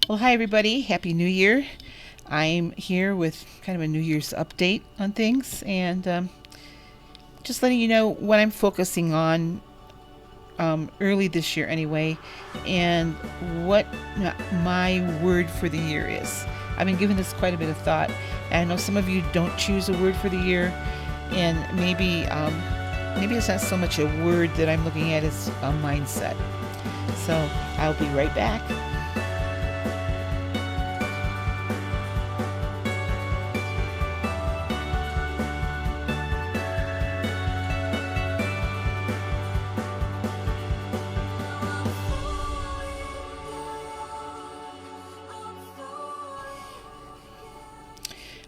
Well, hi everybody. Happy New Year. I'm here with kind of a New Year's update on things and just letting you know what I'm focusing on early this year anyway, and what my word for the year is. I've been giving this quite a bit of thought, and I know some of you don't choose a word for the year, and maybe it's not so much a word that I'm looking at as a mindset. So I'll be right back.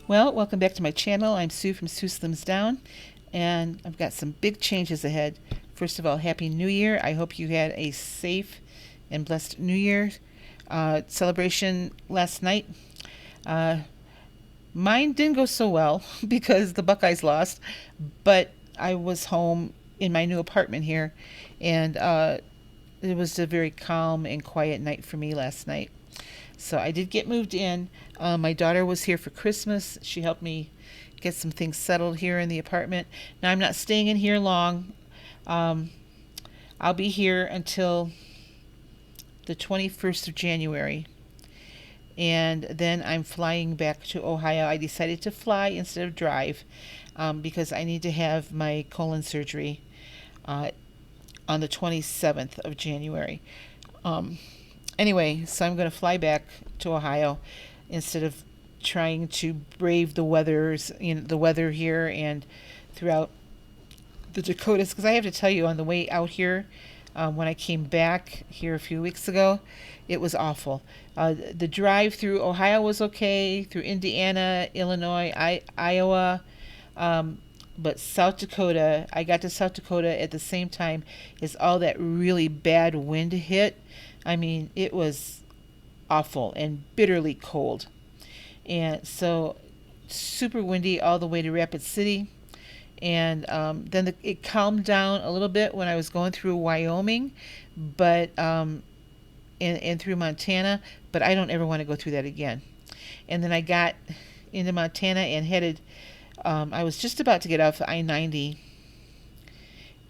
Well, welcome back to my channel. I'm Sue from sueslimsdown, and I've got some big changes ahead. First of all, Happy New Year. I hope you had a safe and blessed New Year celebration last night. Mine didn't go so well because the Buckeyes lost, but I was home in my new apartment here, and it was a very calm and quiet night for me last night. So I did get moved in. My daughter was here for Christmas. She helped me get some things settled here in the apartment. Now I'm not staying in here long. I'll be here until the 21st of January. And then I'm flying back to Ohio. I decided to fly instead of drive because I need to have my colon surgery on the 27th of January. Anyway, so I'm going to fly back to Ohio instead of trying to brave the weather here and throughout the Dakotas. Because I have to tell you, on the way out here, when I came back here a few weeks ago, it was awful. The drive through Ohio was okay, through Indiana, Illinois, Iowa, but South Dakota, I got to South Dakota at the same time as all that really bad wind hit. I mean, it was awful and bitterly cold. And so super windy all the way to Rapid City. And then it calmed down a little bit when I was going through Wyoming, but and through Montana, but I don't ever want to go through that again. And then I got into Montana and headed, I was just about to get off I-90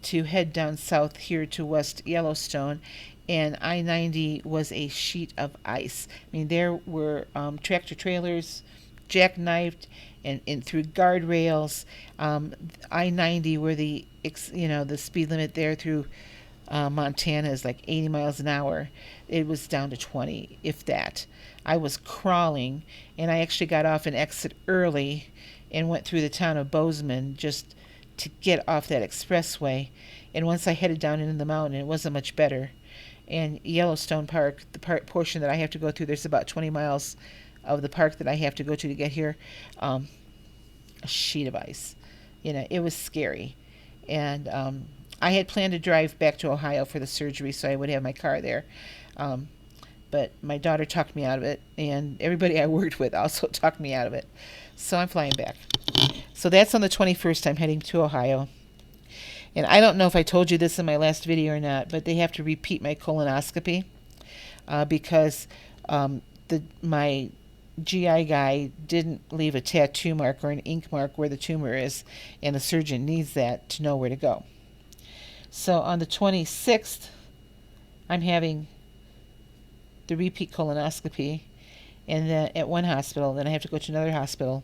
to head down south here to West Yellowstone, and I-90 was a sheet of ice. I mean, there were tractor trailers jackknifed and through guardrails. I-90, where the speed limit there through Montana is like 80 miles an hour. It was down to 20, if that. I was crawling, and I actually got off an exit early and went through the town of Bozeman just to get off that expressway. And once I headed down into the mountain, it wasn't much better. And Yellowstone Park, the portion that I have to go through, there's about 20 miles of the park that I have to go to get here. A sheet of ice. It was scary. And I had planned to drive back to Ohio for the surgery so I would have my car there. But my daughter talked me out of it, and everybody I worked with also talked me out of it. So I'm flying back. So that's on the 21st. I'm heading to Ohio. And I don't know if I told you this in my last video or not, but they have to repeat my colonoscopy because my GI guy didn't leave a tattoo mark or an ink mark where the tumor is, and the surgeon needs that to know where to go. So on the 26th, I'm having the repeat colonoscopy, and then at one hospital. Then I have to go to another hospital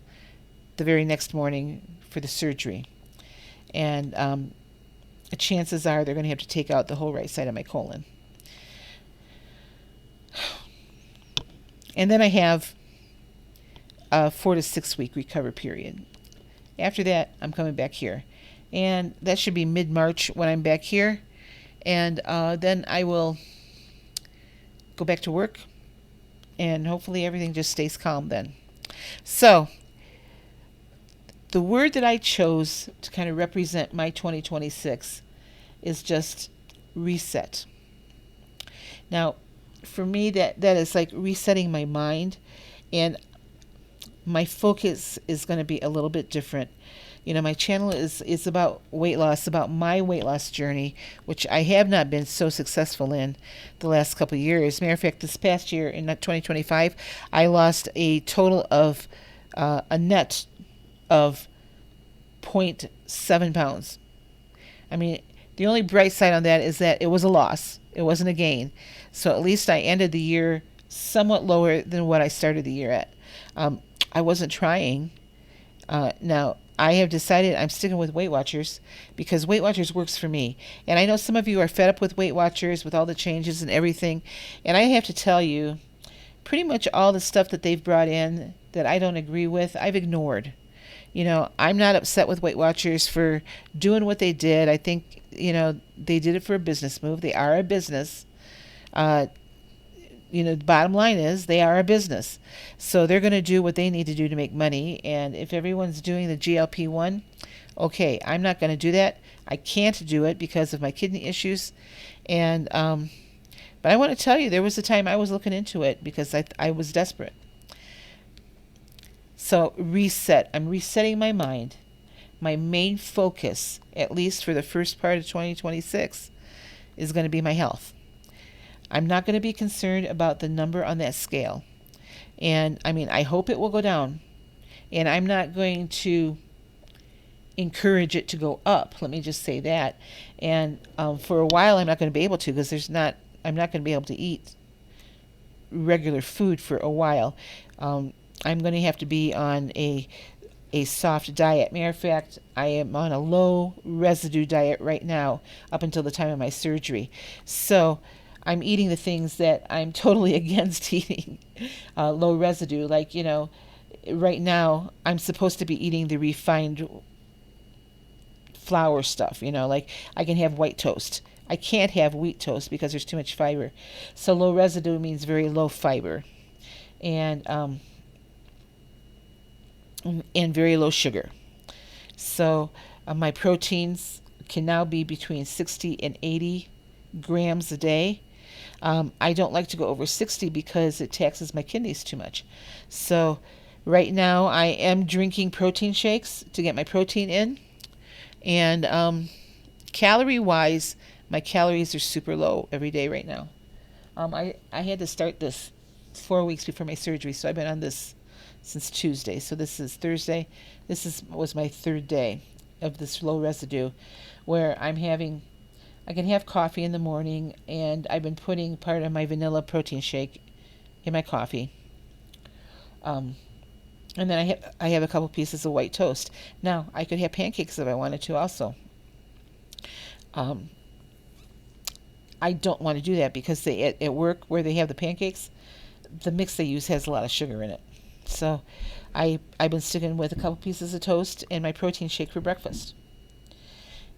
the very next morning for the surgery. And chances are they're going to have to take out the whole right side of my colon. And then I have a 4 to 6 week recovery period. After that, I'm coming back here. And that should be mid-March when I'm back here. And then I will go back to work. And hopefully everything just stays calm then. So, the word that I chose to kind of represent my 2026 is just reset. Now, for me, that is like resetting my mind, and my focus is going to be a little bit different. My channel is about weight loss, about my weight loss journey, which I have not been so successful in the last couple of years. Matter of fact, this past year in 2025, I lost a total of a net of 0.7 pounds. I mean, the only bright side on that is that it was a loss. It wasn't a gain. So at least I ended the year somewhat lower than what I started the year at. I wasn't trying. Now, I have decided I'm sticking with Weight Watchers because Weight Watchers works for me. And I know some of you are fed up with Weight Watchers, with all the changes and everything. And I have to tell you, pretty much all the stuff that they've brought in that I don't agree with, I've ignored. I'm not upset with Weight Watchers for doing what they did. I think, they did it for a business move. They are a business. The bottom line is they are a business. So they're going to do what they need to do to make money. And if everyone's doing the GLP-1, okay, I'm not going to do that. I can't do it because of my kidney issues. And, but I want to tell you, there was a time I was looking into it because I was desperate. So reset. I'm resetting my mind. My main focus, at least for the first part of 2026, is going to be my health. I'm not going to be concerned about the number on that scale. And I hope it will go down. And I'm not going to encourage it to go up. Let me just say that. And for a while, I'm not going to be able to because I'm not going to be able to eat regular food for a while. I'm going to have to be on a soft diet. Matter of fact, I am on a low residue diet right now up until the time of my surgery. So I'm eating the things that I'm totally against eating, low residue. Like, right now I'm supposed to be eating the refined flour stuff, like I can have white toast. I can't have wheat toast because there's too much fiber. So low residue means very low fiber. And very low sugar. So my proteins can now be between 60 and 80 grams a day. I don't like to go over 60 because it taxes my kidneys too much. So right now I am drinking protein shakes to get my protein in. And calorie-wise, my calories are super low every day right now. I had to start this 4 weeks before my surgery, so I've been on this since Tuesday. So this is Thursday. Was my third day of this low residue where I can have coffee in the morning, and I've been putting part of my vanilla protein shake in my coffee. And then I have a couple pieces of white toast. Now, I could have pancakes if I wanted to also. I don't want to do that because at work where they have the pancakes, the mix they use has a lot of sugar in it. So I've been sticking with a couple pieces of toast and my protein shake for breakfast.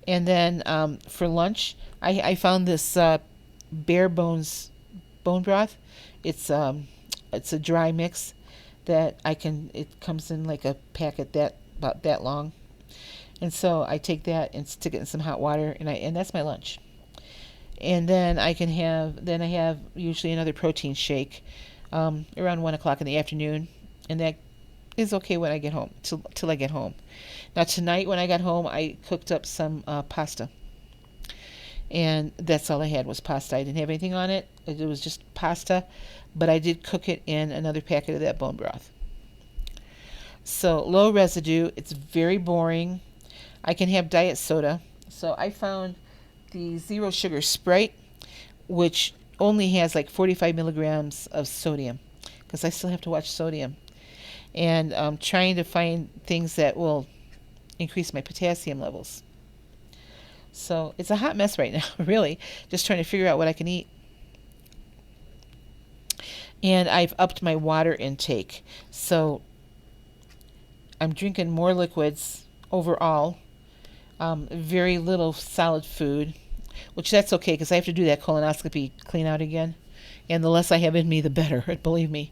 And then for lunch, I found this bare bones bone broth. It's a dry mix that it comes in like a packet about that long. And so I take that and stick it in some hot water, and that's my lunch. And then I have usually another protein shake around 1 o'clock in the afternoon. And that is okay when I get home, till I get home. Now tonight when I got home, I cooked up some pasta. And that's all I had was pasta. I didn't have anything on it. It was just pasta. But I did cook it in another packet of that bone broth. So low residue. It's very boring. I can have diet soda. So I found the zero sugar Sprite, which only has like 45 milligrams of sodium. Because I still have to watch sodium. And I'm trying to find things that will increase my potassium levels. So it's a hot mess right now, really. Just trying to figure out what I can eat. And I've upped my water intake. So I'm drinking more liquids overall. Very little solid food, which that's okay because I have to do that colonoscopy clean out again. And the less I have in me, the better, believe me.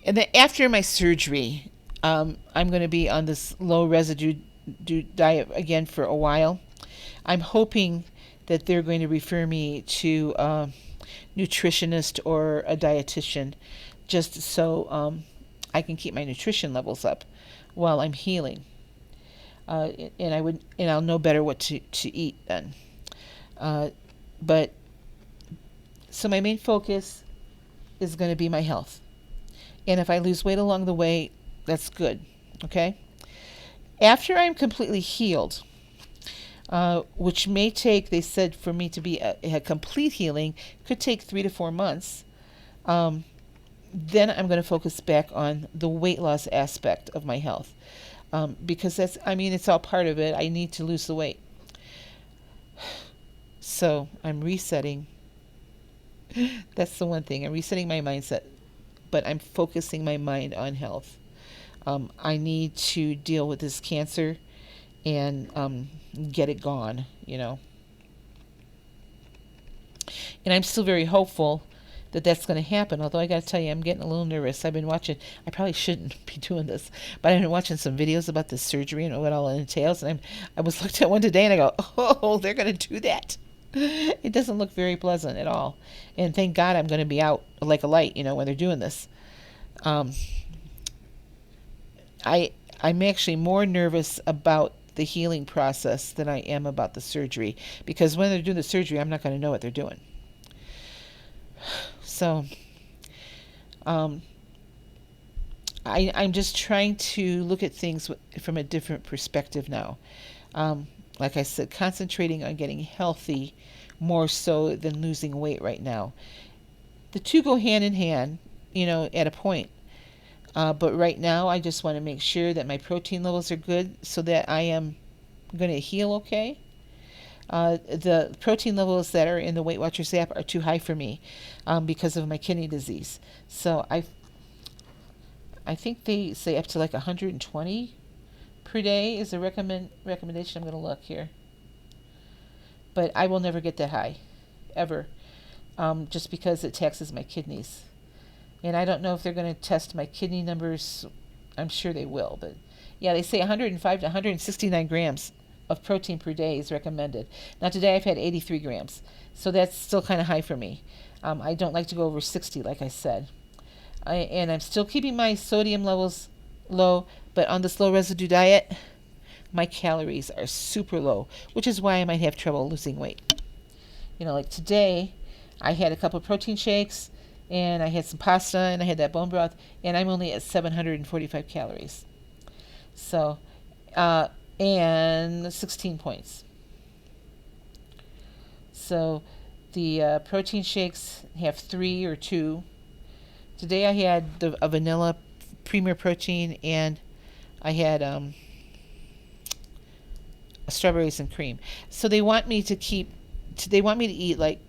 And then after my surgery, I'm going to be on this low residue diet again for a while. I'm hoping that they're going to refer me to a nutritionist or a dietitian just so I can keep my nutrition levels up. while I'm healing. And I'll know better what to eat then. Uh, but so my main focus is going to be my health. And if I lose weight along the way, that's good. Okay? After I'm completely healed, which may take, they said, for me to be a complete healing, could take 3 to 4 months. Then I'm going to focus back on the weight loss aspect of my health. Because it's all part of it. I need to lose the weight. So I'm resetting. That's the one thing. I'm resetting my mindset, but I'm focusing my mind on health. I need to deal with this cancer and get it gone, And I'm still very hopeful that that's going to happen. Although I got to tell you, I'm getting a little nervous. I've been watching. I probably shouldn't be doing this, but I've been watching some videos about this surgery and what all it entails. And I was looked at one today, and I go, "Oh, they're going to do that." It doesn't look very pleasant at all. And thank God I'm going to be out like a light, when they're doing this. Um, I'm actually more nervous about the healing process than I am about the surgery, because when they're doing the surgery, I'm not going to know what they're doing. So, I'm just trying to look at things from a different perspective now. Like I said, concentrating on getting healthy more so than losing weight right now. The two go hand in hand, at a point. But right now, I just want to make sure that my protein levels are good so that I am going to heal okay. The protein levels that are in the Weight Watchers app are too high for me because of my kidney disease. So I think they say up to like 120 per day is a recommendation. I'm going to look here. But I will never get that high, ever, just because it taxes my kidneys. And I don't know if they're going to test my kidney numbers. I'm sure they will. But yeah, they say 105 to 169 grams of protein per day is recommended. Now today I've had 83 grams. So that's still kind of high for me. I don't like to go over 60, like I said. And I'm still keeping my sodium levels low. But on this low residue diet, my calories are super low, which is why I might have trouble losing weight. Like today, I had a couple of protein shakes, and I had some pasta, and I had that bone broth, and I'm only at 745 calories. So, and 16 points. So, the protein shakes have 3 or 2. Today I had a vanilla premier protein, and I had strawberries and cream. So they want me to eat like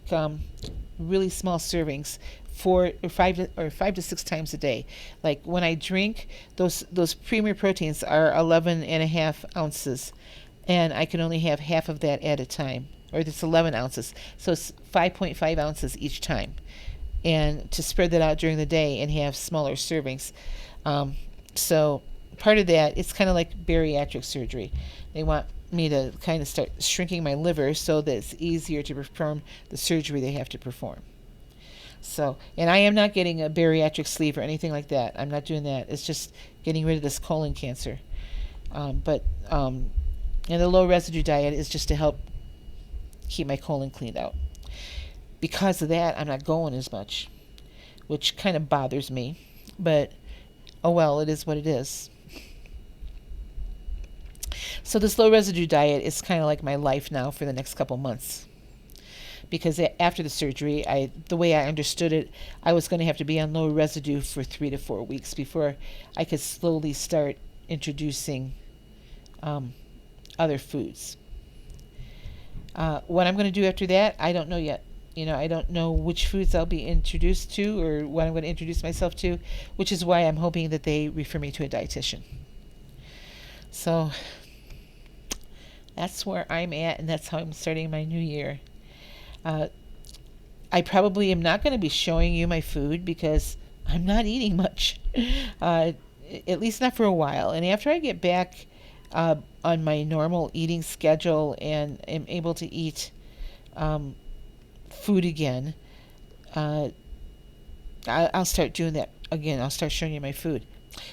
really small servings, 5 to 6 times a day. Like when I drink, those premier proteins are 11.5 ounces, and I can only have half of that at a time, or it's 11 ounces. So it's 5.5 ounces each time, and to spread that out during the day and have smaller servings. So part of that, it's kind of like bariatric surgery. They want me to kind of start shrinking my liver so that it's easier to perform the surgery they have to perform. So, and I am not getting a bariatric sleeve or anything like that. I'm not doing that. It's just getting rid of this colon cancer. And the low residue diet is just to help keep my colon cleaned out. Because of that, I'm not going as much, which kind of bothers me. But, oh well, it is what it is. So this low residue diet is kind of like my life now for the next couple months. Because after the surgery, the way I understood it, I was going to have to be on low residue for 3 to 4 weeks before I could slowly start introducing other foods. What I'm going to do after that, I don't know yet. I don't know which foods I'll be introduced to or what I'm going to introduce myself to, which is why I'm hoping that they refer me to a dietitian. So that's where I'm at, and that's how I'm starting my new year. I probably am not going to be showing you my food because I'm not eating much, at least not for a while. And after I get back on my normal eating schedule and am able to eat food again, I'll start doing that again. I'll start showing you my food.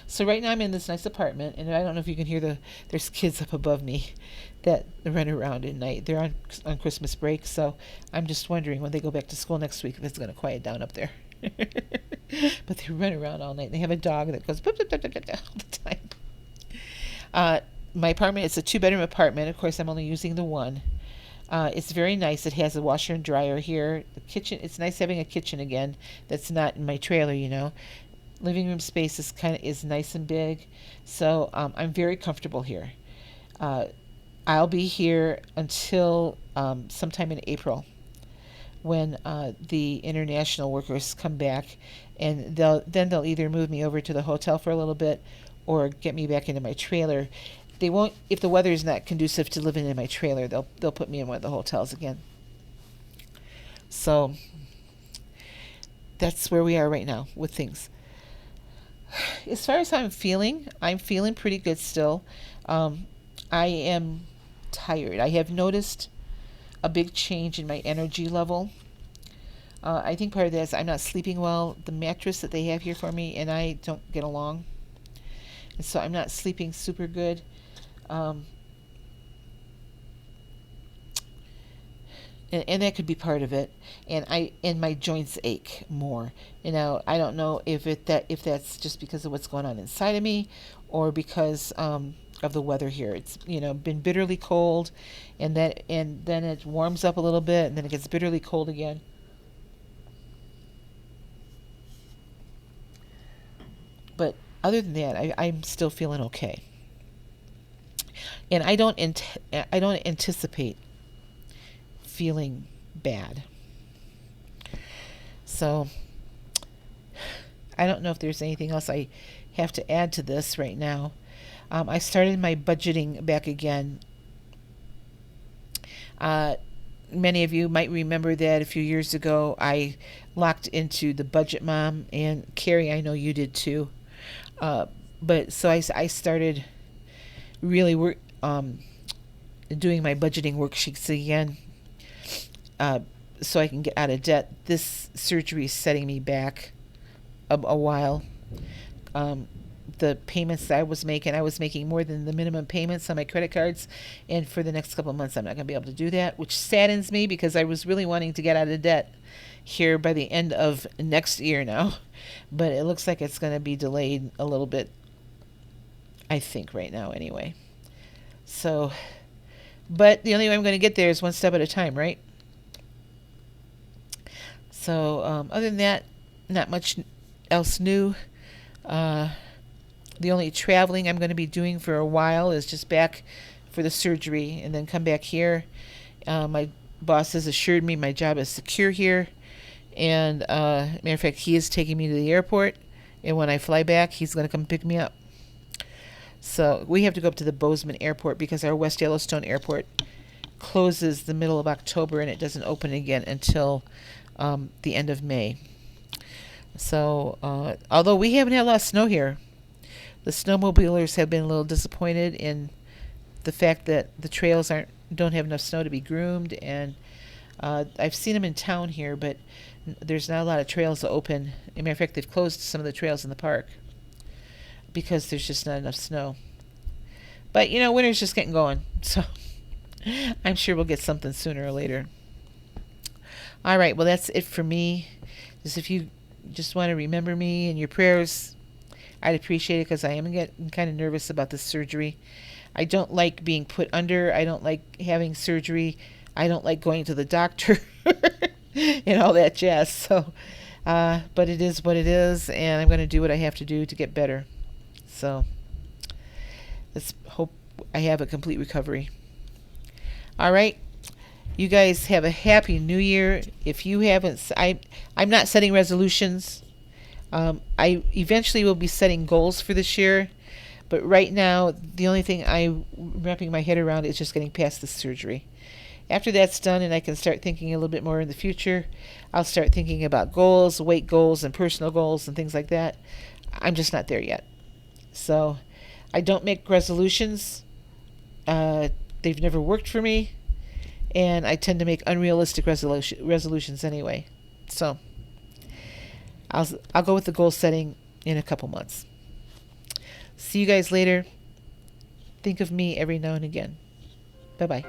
So right now I'm in this nice apartment, and I don't know if you can hear there's kids up above me that run around at night. They're on Christmas break, so I'm just wondering when they go back to school next week if it's going to quiet down up there. But they run around all night. They have a dog that goes all the time. My apartment, it's a 2-bedroom apartment. Of course, I'm only using the one. It's very nice. It has a washer and dryer here. The kitchen, it's nice having a kitchen again that's not in my trailer, Living room space is nice and big. So I'm very comfortable here. I'll be here until sometime in April when the international workers come back, and they'll either move me over to the hotel for a little bit or get me back into my trailer. They won't, if the weather is not conducive to living in my trailer, they'll put me in one of the hotels again. So that's where we are right now with things. As far as how I'm feeling pretty good still. I am tired. I have noticed a big change in my energy level. I think part of that is I'm not sleeping well. The mattress that they have here for me and I don't get along. And so I'm not sleeping super good. And that could be part of it. And my joints ache more. I don't know if that's just because of what's going on inside of me, or because of the weather here. It's been bitterly cold, and then it warms up a little bit, and then it gets bitterly cold again. But other than that, I'm still feeling okay. And I don't anticipate feeling bad. So I don't know if there's anything else I have to add to this right now. I started my budgeting back again. Many of you might remember that a few years ago I locked into the Budget Mom, and Carrie, I know you did too. But so I started really doing my budgeting worksheets again, so I can get out of debt. This surgery is setting me back a while. The payments that I was making more than the minimum payments on my credit cards, and for the next couple of months I'm not going to be able to do that, which saddens me because I was really wanting to get out of debt here by the end of next year now, but it looks like it's going to be delayed a little bit, I think, right now anyway. So, but the only way I'm going to get there is one step at a time, right? So other than that, not much else new. The only traveling I'm going to be doing for a while is just back for the surgery and then come back here. My boss has assured me my job is secure here. And matter of fact, he is taking me to the airport. And when I fly back, he's going to come pick me up. So we have to go up to the Bozeman airport because our West Yellowstone airport closes the middle of October, and it doesn't open again until the end of May. So although we haven't had a lot of snow here, the snowmobilers have been a little disappointed in the fact that the trails don't have enough snow to be groomed, and I've seen them in town here, but there's not a lot of trails open. As a matter of fact, they've closed some of the trails in the park because there's just not enough snow. But winter's just getting going, so I'm sure we'll get something sooner or later. All right, well, that's it for me. Just if you just want to remember me in your prayers, I'd appreciate it, because I am getting kind of nervous about this surgery. I don't like being put under. I don't like having surgery. I don't like going to the doctor and all that jazz. So, but it is what it is, and I'm going to do what I have to do to get better. So let's hope I have a complete recovery. All right. You guys have a happy new year. If you haven't, I'm not setting resolutions. I eventually will be setting goals for this year, but right now the only thing I'm wrapping my head around is just getting past the surgery. After that's done and I can start thinking a little bit more in the future, I'll start thinking about goals, weight goals, and personal goals and things like that. I'm just not there yet. So I don't make resolutions. They've never worked for me, and I tend to make unrealistic resolutions anyway. So I'll go with the goal setting in a couple months. See you guys later. Think of me every now and again. Bye bye.